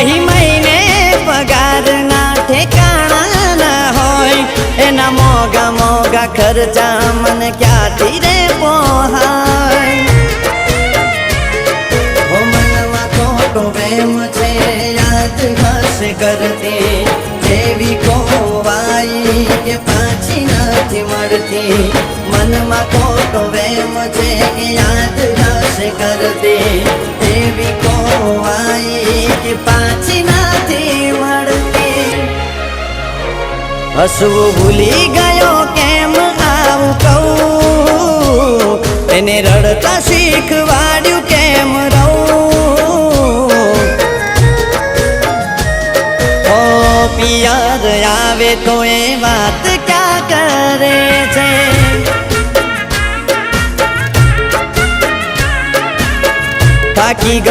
મહી મહિને પગારના ઠેકાણા ના હોય એના મોગા મોગા ખર્ચા મને ક્યાંથી રે પોહાય ઓ મનમાં ખોટો વેમ છે યાદ હશે કરતી જેવી ખોવાઈ કે પાછી નથી મળતી મનમાં ખોટો વેમ છે યાદ હશે કરતી જેવી ખોવાઈ કે પાછી નથી મળતી હસવું ભૂલી ગયો કેમ આવું કહું એને રડતા શીખવાડ્યું કેમ રહું ઓ પિયર આવે તો એ વાત ક્યાં કરે છે થાકી